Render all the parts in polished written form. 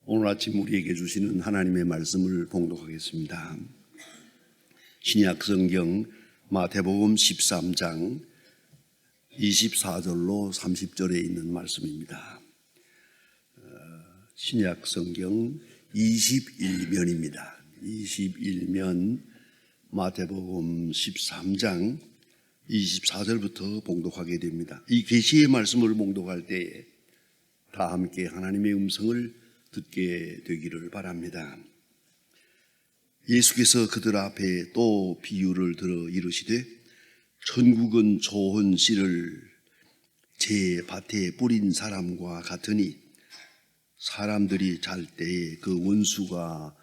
오늘 아침 우리에게 주시는 하나님의 말씀을 봉독하겠습니다. 신약 성경 마태복음 13장 24절로 30절에 있는 말씀입니다. 신약 성경 21면입니다. 21면 마태복음 13장 24절부터 봉독하게 됩니다. 이 계시의 말씀을 봉독할 때에 다 함께 하나님의 음성을 듣게 되기를 바랍니다. 예수께서 그들 앞에 또 비유를 들어 이르시되 천국은 좋은 씨를 제 밭에 뿌린 사람과 같으니 사람들이 잘 때에 그 원수가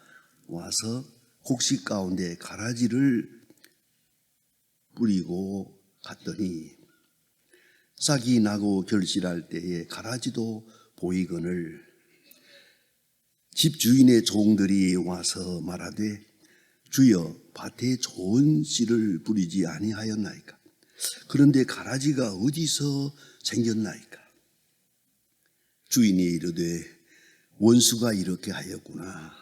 와서 곡식 가운데 가라지를 뿌리고 갔더니 싹이 나고 결실할 때에 가라지도 보이거늘 집주인의 종들이 와서 말하되 주여 밭에 좋은 씨를 뿌리지 아니하였나이까? 그런데 가라지가 어디서 생겼나이까? 주인이 이르되 원수가 이렇게 하였구나.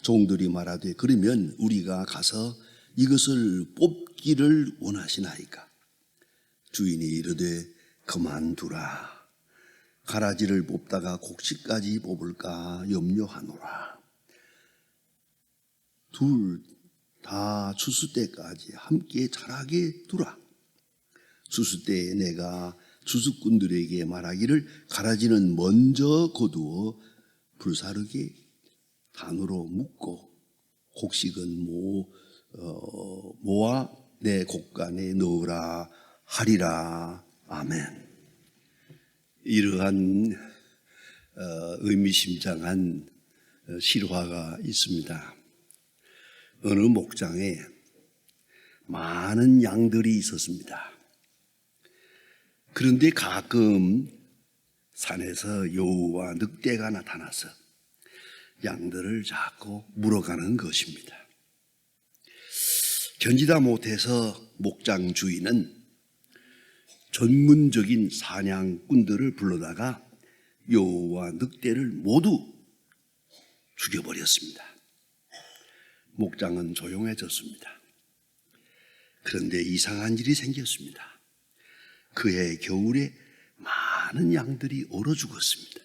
종들이 말하되 그러면 우리가 가서 이것을 뽑기를 원하시나이까? 주인이 이르되 그만두라. 가라지를 뽑다가 곡식까지 뽑을까 염려하노라. 둘 다 추수 때까지 함께 자라게 두라. 추수 때에 내가 추수꾼들에게 말하기를 가라지는 먼저 거두어 불사르게 단으로 묶고 곡식은 모아 내 곡간에 넣으라 하리라. 아멘. 이러한 의미심장한 실화가 있습니다. 어느 목장에 많은 양들이 있었습니다. 그런데 가끔 산에서 여우와 늑대가 나타나서 양들을 자꾸 물어가는 것입니다. 견디다 못해서 목장 주인은 전문적인 사냥꾼들을 불러다가 여우와 늑대를 모두 죽여버렸습니다. 목장은 조용해졌습니다. 그런데 이상한 일이 생겼습니다. 그해 겨울에 많은 양들이 얼어 죽었습니다.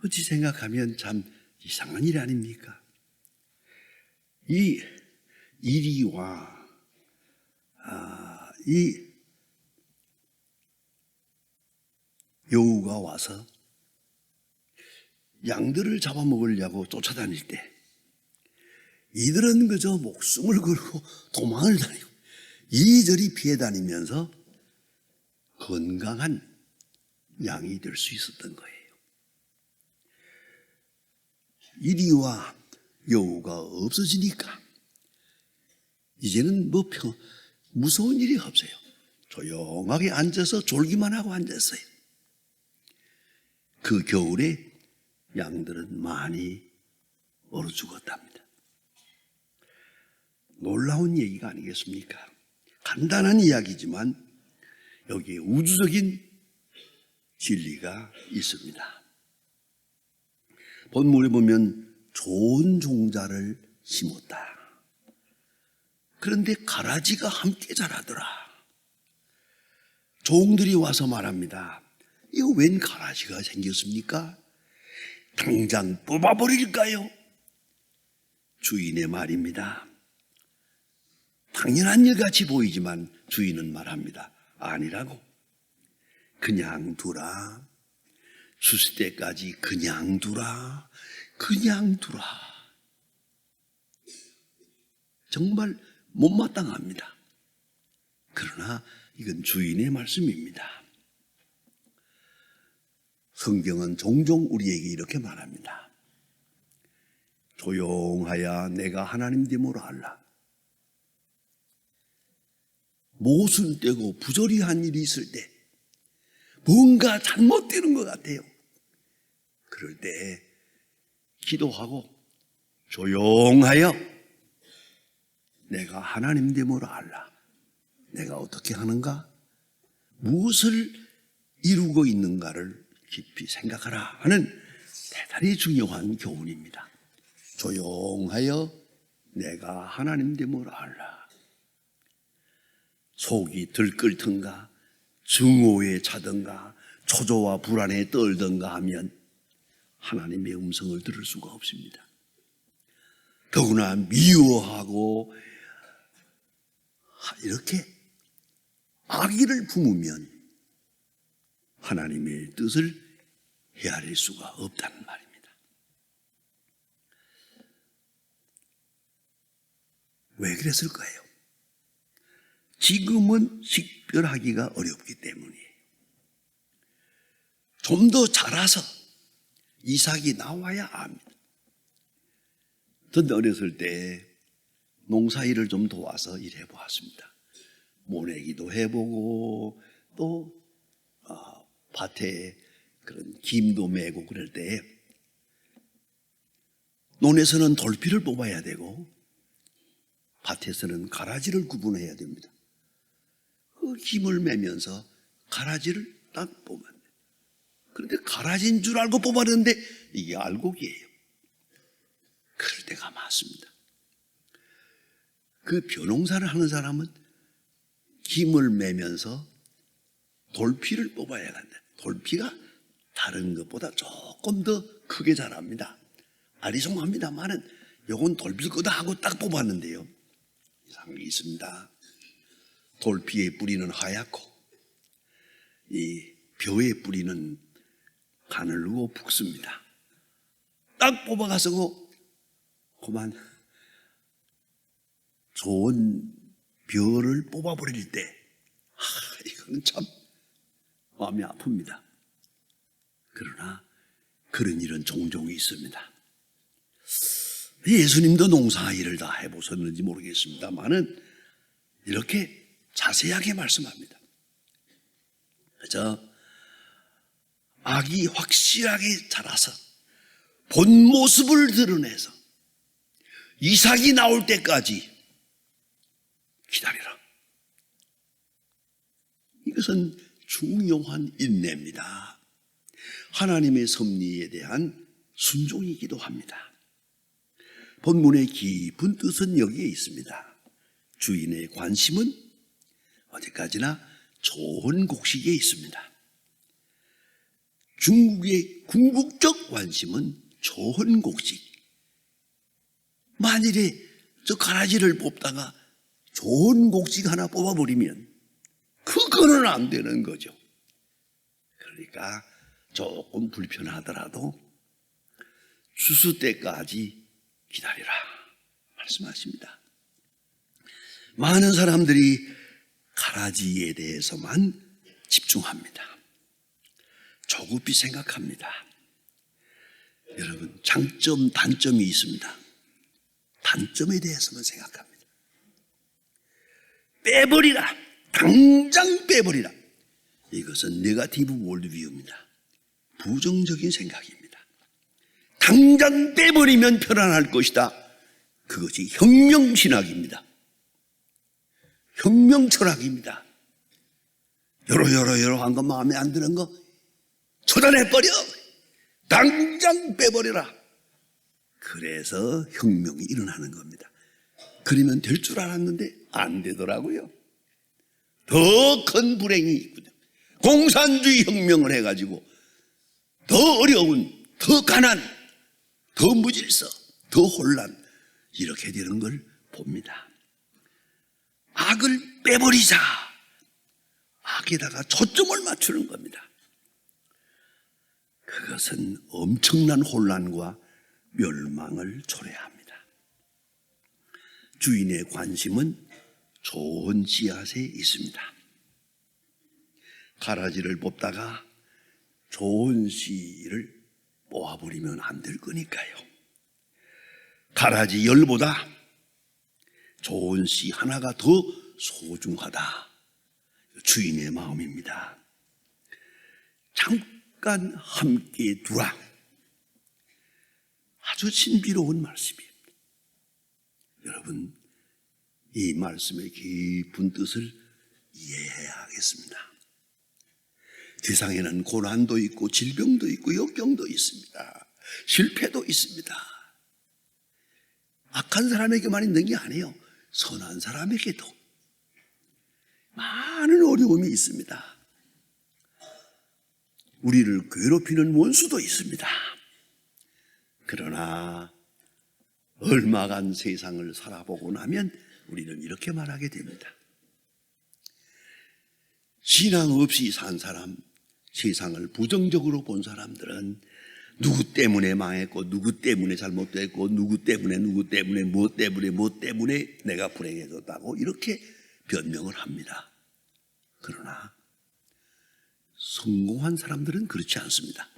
어찌 생각하면 참 이상한 일 아닙니까? 이 이리와 이 여우가 와서 양들을 잡아먹으려고 쫓아다닐 때 이들은 그저 목숨을 걸고 도망을 다니고 이리저리 피해 다니면서 건강한 양이 될 수 있었던 거예요. 이리와 여우가 없어지니까 이제는 무서운 일이 없어요. 조용하게 앉아서 졸기만 하고 앉았어요. 그 겨울에 양들은 많이 얼어 죽었답니다. 놀라운 얘기가 아니겠습니까? 간단한 이야기지만 여기에 우주적인 진리가 있습니다. 본문에 보면 좋은 종자를 심었다. 그런데 가라지가 함께 자라더라. 종들이 와서 말합니다. 이거 웬 가라지가 생겼습니까? 당장 뽑아버릴까요? 주인의 말입니다. 당연한 일 같이 보이지만 주인은 말합니다. 아니라고. 그냥 두라. 추수 때까지 그냥 두라. 그냥 두라. 정말 못마땅합니다. 그러나 이건 주인의 말씀입니다. 성경은 종종 우리에게 이렇게 말합니다. 조용하여 내가 하나님 됨으로 알라. 모순되고 부조리한 일이 있을 때 뭔가 잘못되는 것 같아요. 그럴 때 기도하고 조용하여 내가 하나님 됨으로 알라. 내가 어떻게 하는가? 무엇을 이루고 있는가를 깊이 생각하라 하는 대단히 중요한 교훈입니다. 조용하여 내가 하나님 됨을 알라. 속이 들끓든가 증오에 차든가 초조와 불안에 떨든가 하면 하나님의 음성을 들을 수가 없습니다. 더구나 미워하고 이렇게 악의를 품으면 하나님의 뜻을 헤아릴 수가 없다는 말입니다. 왜 그랬을까요? 지금은 식별하기가 어렵기 때문이에요. 좀 더 자라서 이삭이 나와야 압니다. 저는 어렸을 때 농사일을 좀 도와서 일해 보았습니다. 모내기도 해보고 또 밭에 그런 김도 메고 그럴 때 논에서는 돌피를 뽑아야 되고 밭에서는 가라지를 구분해야 됩니다. 그 김을 매면서 가라지를 딱 뽑아야 돼요. 그런데 가라지인 줄 알고 뽑았는데 이게 알곡이에요. 그럴 때가 많습니다. 그 벼농사를 하는 사람은 김을 매면서 돌피를 뽑아야 한다. 돌피가 다른 것보다 조금 더 크게 자랍니다. 아리송합니다만은 요건 돌필 거다 하고 딱 뽑았는데요. 이상한 게 있습니다. 돌피의 뿌리는 하얗고 이 벼의 뿌리는 가늘고 붉습니다. 딱 뽑아가서 그만 좋은 벼를 뽑아버릴 때 이거는 참 마음이 아픕니다. 그러나 그런 일은 종종 있습니다. 예수님도 농사일을 다 해보셨는지 모르겠습니다만은 이렇게 자세하게 말씀합니다. 그래서 악이 확실하게 자라서 본 모습을 드러내서 이삭이 나올 때까지 기다리라. 이것은 중요한 인내입니다. 하나님의 섭리에 대한 순종이기도 합니다. 본문의 깊은 뜻은 여기에 있습니다. 주인의 관심은 어디까지나 좋은 곡식에 있습니다. 중국의 궁극적 관심은 좋은 곡식. 만일에 저 가라지를 뽑다가 좋은 곡식 하나 뽑아버리면 그거는 안 되는 거죠. 그러니까 조금 불편하더라도 추수 때까지 기다리라 말씀하십니다. 많은 사람들이 가라지에 대해서만 집중합니다. 조급히 생각합니다. 여러분, 장점, 단점이 있습니다. 단점에 대해서만 생각합니다. 빼버리라. 당장 빼버리라. 이것은 네거티브 월드뷰입니다. 부정적인 생각입니다. 당장 빼버리면 편안할 것이다. 그것이 혁명신학입니다. 혁명철학입니다. 여러 한 거 마음에 안 드는 거 처단해버려. 당장 빼버려라. 그래서 혁명이 일어나는 겁니다. 그러면 될 줄 알았는데 안 되더라고요. 더 큰 불행이 있거든요. 공산주의 혁명을 해가지고 더 어려운, 더 가난, 더 무질서, 더 혼란 이렇게 되는 걸 봅니다. 악을 빼버리자. 악에다가 초점을 맞추는 겁니다. 그것은 엄청난 혼란과 멸망을 초래합니다. 주인의 관심은 좋은 씨앗에 있습니다. 가라지를 뽑다가 좋은 씨를 뽑아버리면 안 될 거니까요. 가라지 열보다 좋은 씨 하나가 더 소중하다. 주인의 마음입니다. 잠깐 함께 두라. 아주 신비로운 말씀입니다. 여러분, 이 말씀의 깊은 뜻을 이해해야 하겠습니다. 세상에는 고난도 있고 질병도 있고 역경도 있습니다. 실패도 있습니다. 악한 사람에게만 있는 게 아니에요. 선한 사람에게도 많은 어려움이 있습니다. 우리를 괴롭히는 원수도 있습니다. 그러나 얼마간 세상을 살아보고 나면 우리는 이렇게 말하게 됩니다. 신앙 없이 산 사람, 세상을 부정적으로 본 사람들은 누구 때문에 망했고 누구 때문에 잘못됐고 누구 때문에 뭐 때문에 내가 불행해졌다고 이렇게 변명을 합니다. 그러나 성공한 사람들은 그렇지 않습니다.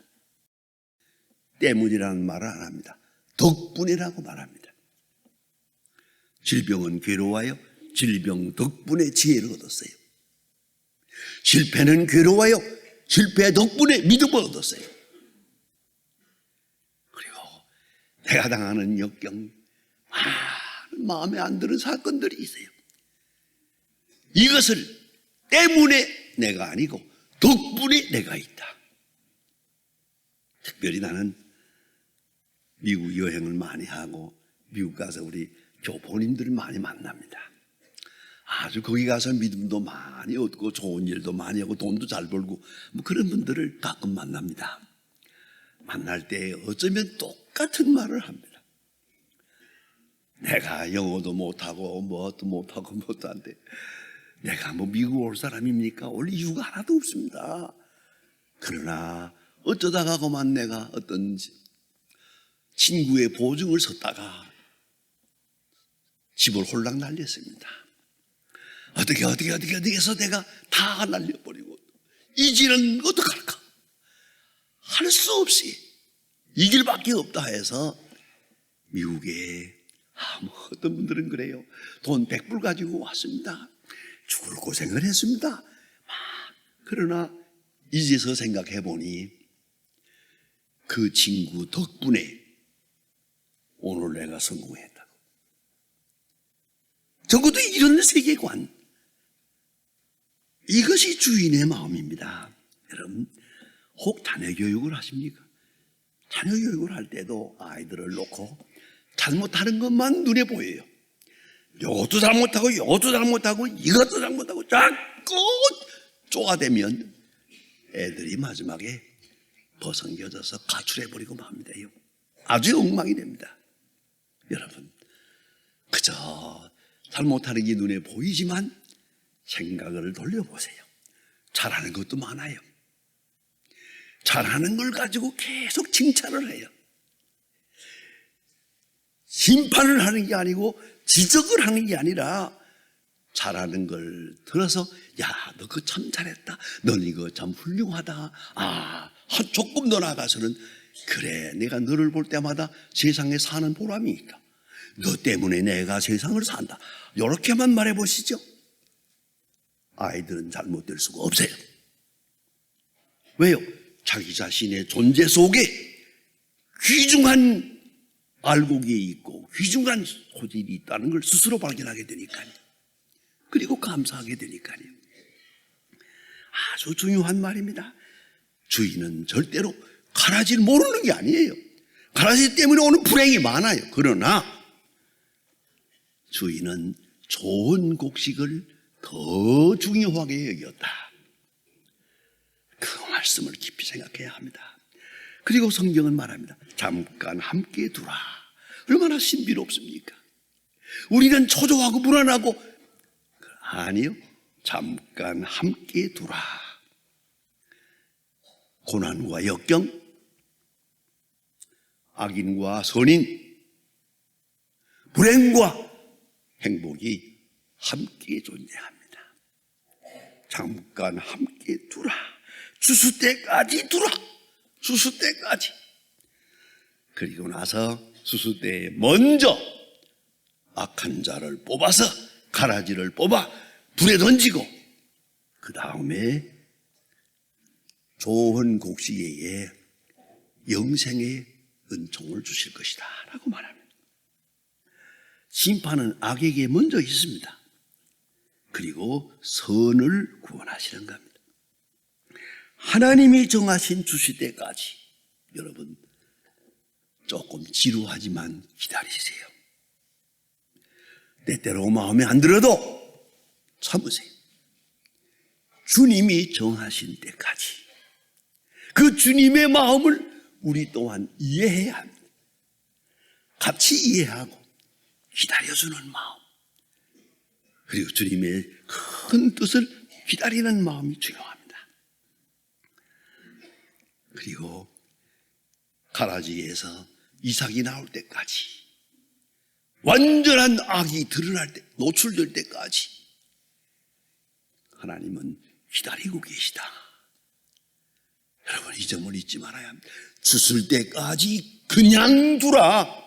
때문이라는 말을 안 합니다. 덕분이라고 말합니다. 질병은 괴로워요. 질병 덕분에 지혜를 얻었어요. 실패는 괴로워요. 실패 덕분에 믿음을 얻었어요. 그리고 내가 당하는 역경, 마음에 안 드는 사건들이 있어요. 이것을 때문에 내가 아니고 덕분에 내가 있다. 특별히 나는 미국 여행을 많이 하고 미국 가서 우리 교포님들을 많이 만납니다. 아주 거기 가서 믿음도 많이 얻고 좋은 일도 많이 하고 돈도 잘 벌고 뭐 그런 분들을 가끔 만납니다. 만날 때 어쩌면 똑같은 말을 합니다. 내가 영어도 못하고 뭐도 못하고 뭐도 안 돼. 내가 뭐 미국 올 사람입니까? 올 이유가 하나도 없습니다. 그러나 어쩌다가고만 내가 어떤 친구의 보증을 섰다가 집을 홀랑 날렸습니다. 어떻게 해서 내가 다 날려버리고 이지는 어떡할까? 할 수 없이 이 길밖에 없다 해서 미국에 뭐 어떤 분들은 그래요. 돈 100불 가지고 왔습니다. 죽을 고생을 했습니다. 그러나 이제서 생각해 보니 그 친구 덕분에 오늘 내가 성공했다고. 적어도 이런 세계관, 이것이 주인의 마음입니다. 여러분, 혹 자녀교육을 하십니까? 자녀교육을 할 때도 아이들을 놓고 잘못하는 것만 눈에 보여요. 이것도 잘못하고 이것도 잘못하고 이것도 잘못하고 자꾸 쪼아대면 애들이 마지막에 버성겨져서 가출해버리고 맙니다요. 아주 엉망이 됩니다. 여러분, 그저 잘못하는 게 눈에 보이지만 생각을 돌려보세요. 잘하는 것도 많아요. 잘하는 걸 가지고 계속 칭찬을 해요. 심판을 하는 게 아니고 지적을 하는 게 아니라 잘하는 걸 들어서 야, 너 그거 참 잘했다. 넌 이거 참 훌륭하다. 조금 더 나아가서는 그래, 내가 너를 볼 때마다 세상에 사는 보람이 있다. 너 때문에 내가 세상을 산다. 이렇게만 말해보시죠. 아이들은 잘못될 수가 없어요. 왜요? 자기 자신의 존재 속에 귀중한 알곡이 있고 귀중한 소질이 있다는 걸 스스로 발견하게 되니까요. 그리고 감사하게 되니까요. 아주 중요한 말입니다. 주인은 절대로 가라지를 모르는 게 아니에요. 가라지 때문에 오는 불행이 많아요. 그러나 주인은 좋은 곡식을 더 중요하게 여겼다. 그 말씀을 깊이 생각해야 합니다. 그리고 성경은 말합니다. 잠깐 함께 두라. 얼마나 신비롭습니까? 우리는 초조하고 불안하고, 아니요, 잠깐 함께 두라. 고난과 역경, 악인과 선인, 불행과 행복이 함께 존재합니다. 잠깐 함께 두라. 추수 때까지 두라. 추수 때까지. 그리고 나서 추수 때에 먼저 악한 자를 뽑아서 가라지를 뽑아 불에 던지고 그 다음에 좋은 곡식에게 영생의 은총을 주실 것이다 라고 말합니다. 심판은 악에게 먼저 있습니다. 그리고 선을 구원하시는 겁니다. 하나님이 정하신 주시때까지 여러분 조금 지루하지만 기다리세요. 때때로 마음에 안 들어도 참으세요. 주님이 정하신 때까지 그 주님의 마음을 우리 또한 이해해야 합니다. 같이 이해하고 기다려주는 마음, 그리고 주님의 큰 뜻을 기다리는 마음이 중요합니다. 그리고 가라지에서 이삭이 나올 때까지, 완전한 악이 드러날 때, 노출될 때까지 하나님은 기다리고 계시다. 여러분, 이 점을 잊지 말아야 합니다. 주술 때까지 그냥 두라.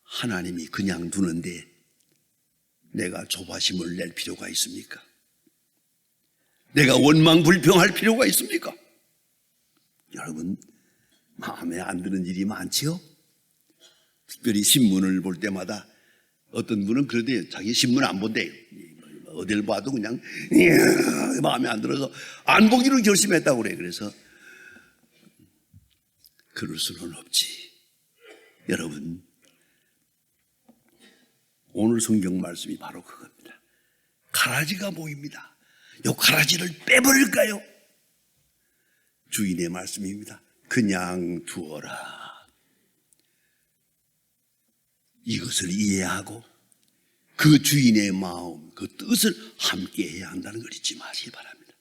하나님이 그냥 두는데 내가 조바심을 낼 필요가 있습니까? 내가 원망 불평할 필요가 있습니까? 여러분, 마음에 안 드는 일이 많지요? 특별히 신문을 볼 때마다 어떤 분은 그러대요. 자기 신문 안 본대요. 어딜 봐도 그냥 마음에 안 들어서 안 보기로 결심했다고 그래요. 그래서 그럴 수는 없지. 여러분, 오늘 성경 말씀이 바로 그겁니다. 가라지가 보입니다. 이 가라지를 빼버릴까요? 주인의 말씀입니다. 그냥 두어라. 이것을 이해하고 그 주인의 마음, 그 뜻을 함께 해야 한다는 걸 잊지 마시기 바랍니다.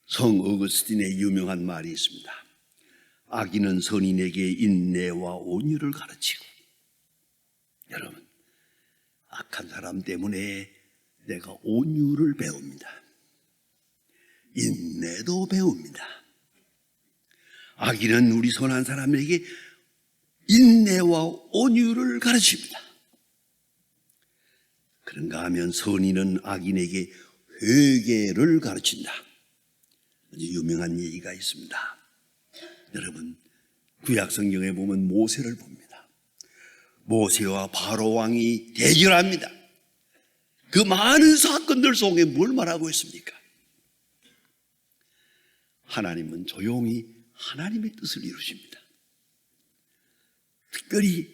성 어거스틴의 유명한 말이 있습니다. 악인은 선인에게 인내와 온유를 가르치고, 여러분, 악한 사람 때문에 내가 온유를 배웁니다. 인내도 배웁니다. 악인은 우리 선한 사람에게 인내와 온유를 가르칩니다. 그런가 하면 선인은 악인에게 회개를 가르친다. 아주 유명한 얘기가 있습니다. 여러분, 구약 성경에 보면 모세를 봅니다. 모세와 바로 왕이 대결합니다. 그 많은 사건들 속에 뭘 말하고 있습니까? 하나님은 조용히 하나님의 뜻을 이루십니다. 특별히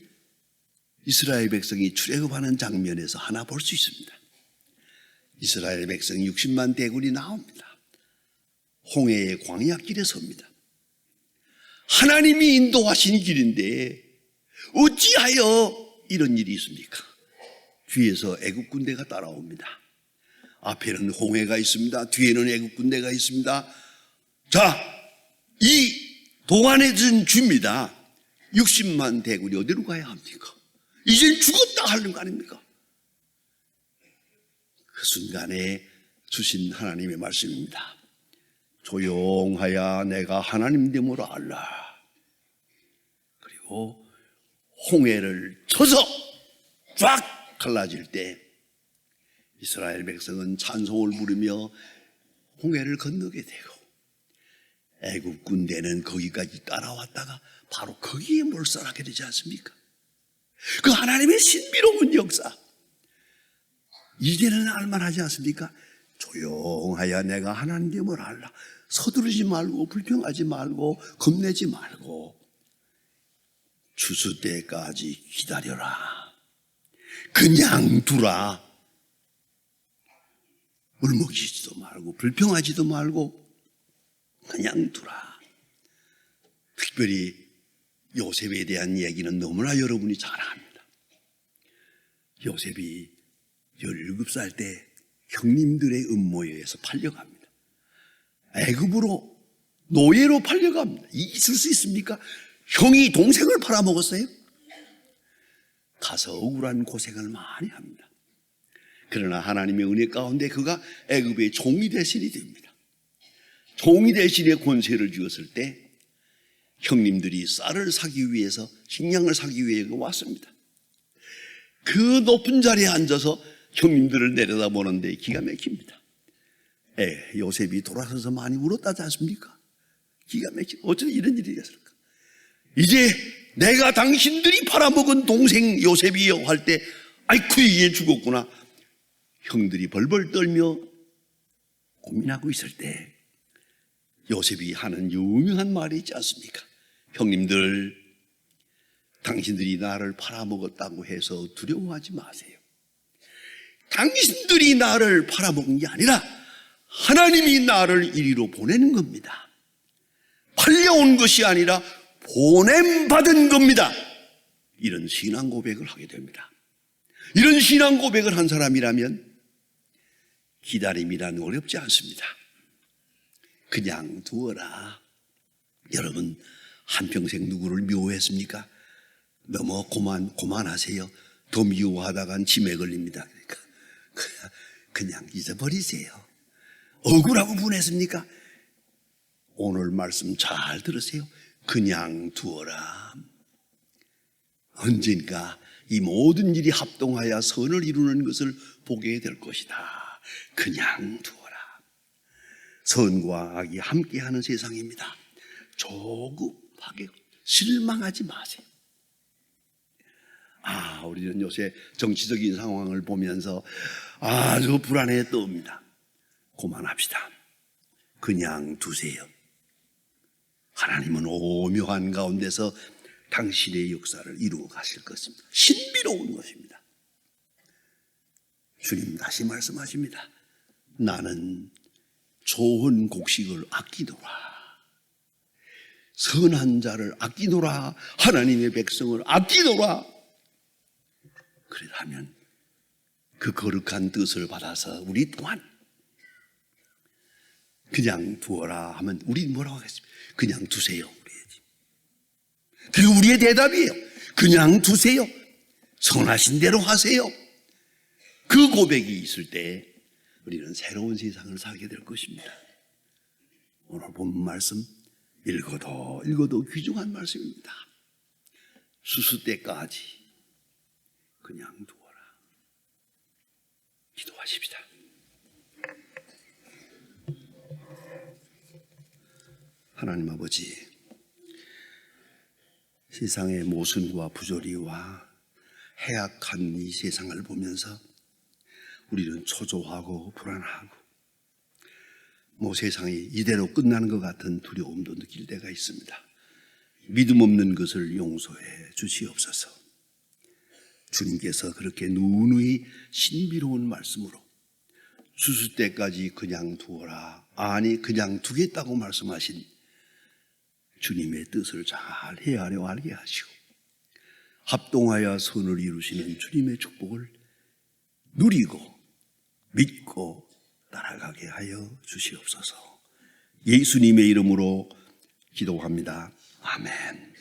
이스라엘 백성이 출애굽하는 장면에서 하나 볼 수 있습니다. 이스라엘 백성 60만 대군이 나옵니다. 홍해의 광야길에 섭니다. 하나님이 인도하신 길인데 어찌하여 이런 일이 있습니까? 뒤에서 애국 군대가 따라옵니다. 앞에는 홍해가 있습니다. 뒤에는 애국 군대가 있습니다. 자, 이 동안해진 줍니다. 60만 대군이 어디로 가야 합니까? 이젠 죽었다 하는 거 아닙니까? 그 순간에 주신 하나님의 말씀입니다. 조용하여 내가 하나님 됨을 알라. 그리고 홍해를 쳐서 쫙 갈라질 때 이스라엘 백성은 찬송을 부르며 홍해를 건너게 되고, 애굽 군대는 거기까지 따라왔다가 바로 거기에 몰살하게 되지 않습니까? 그 하나님의 신비로운 역사, 이제는 알만하지 않습니까? 조용하여 내가 하나님됨을 알라. 서두르지 말고 불평하지 말고 겁내지 말고 추수 때까지 기다려라. 그냥 두라. 울먹이지도 말고 불평하지도 말고 그냥 두라. 특별히 요셉에 대한 얘기는 너무나 여러분이 잘 압니다. 요셉이 17살 때 형님들의 음모에 의해서 팔려갑니다. 애굽으로 노예로 팔려갑니다. 있을 수 있습니까? 형이 동생을 팔아먹었어요? 가서 억울한 고생을 많이 합니다. 그러나 하나님의 은혜 가운데 그가 애굽의 종이 대신이 됩니다. 종이 대신에 권세를 주었을 때 형님들이 쌀을 사기 위해서, 식량을 사기 위해 왔습니다. 그 높은 자리에 앉아서 형님들을 내려다보는데 기가 막힙니다. 요셉이 돌아서서 많이 울었다지 않습니까? 기가 막히고 어쩌면 이런 일이 있었을까? 이제 내가 당신들이 팔아먹은 동생 요셉이요 할 때, 아이쿠 이게 죽었구나. 형들이 벌벌 떨며 고민하고 있을 때 요셉이 하는 유명한 말이 있지 않습니까? 형님들, 당신들이 나를 팔아먹었다고 해서 두려워하지 마세요. 당신들이 나를 팔아먹은 게 아니라 하나님이 나를 이리로 보내는 겁니다. 팔려온 것이 아니라 보냄받은 겁니다. 이런 신앙 고백을 하게 됩니다. 이런 신앙 고백을 한 사람이라면 기다림이란 어렵지 않습니다. 그냥 두어라. 여러분, 한평생 누구를 미워했습니까? 너무 고만하세요. 더 미워하다간 치매 걸립니다. 그러니까 그냥 잊어버리세요. 억울하고 분했습니까? 오늘 말씀 잘 들으세요. 그냥 두어라. 언젠가 이 모든 일이 합동하여 선을 이루는 것을 보게 될 것이다. 그냥 두어라. 선과 악이 함께하는 세상입니다. 조급하게 실망하지 마세요. 우리는 요새 정치적인 상황을 보면서 아주 불안해 떠옵니다. 그만합시다. 그냥 두세요. 하나님은 오묘한 가운데서 당신의 역사를 이루어 가실 것입니다. 신비로운 것입니다. 주님 다시 말씀하십니다. 나는 좋은 곡식을 아끼노라. 선한 자를 아끼노라. 하나님의 백성을 아끼노라. 그러면 그 거룩한 뜻을 받아서 우리 또한 그냥 두어라 하면 우리 뭐라고 하겠습니까? 그냥 두세요. 그리고 우리의 대답이에요. 그냥 두세요. 선하신 대로 하세요. 그 고백이 있을 때 우리는 새로운 세상을 살게 될 것입니다. 오늘 본 말씀 읽어도 귀중한 말씀입니다. 수수 때까지 그냥 두어라. 기도하십시다. 하나님 아버지, 세상의 모순과 부조리와 해악한 이 세상을 보면서 우리는 초조하고 불안하고 세상이 이대로 끝나는 것 같은 두려움도 느낄 때가 있습니다. 믿음 없는 것을 용서해 주시옵소서. 주님께서 그렇게 누누이 신비로운 말씀으로 수수 때까지 그냥 두어라, 아니 그냥 두겠다고 말씀하신 주님의 뜻을 잘 헤아려 알게 하시고 합동하여 선을 이루시는 주님의 축복을 누리고 믿고 따라가게 하여 주시옵소서. 예수님의 이름으로 기도합니다. 아멘.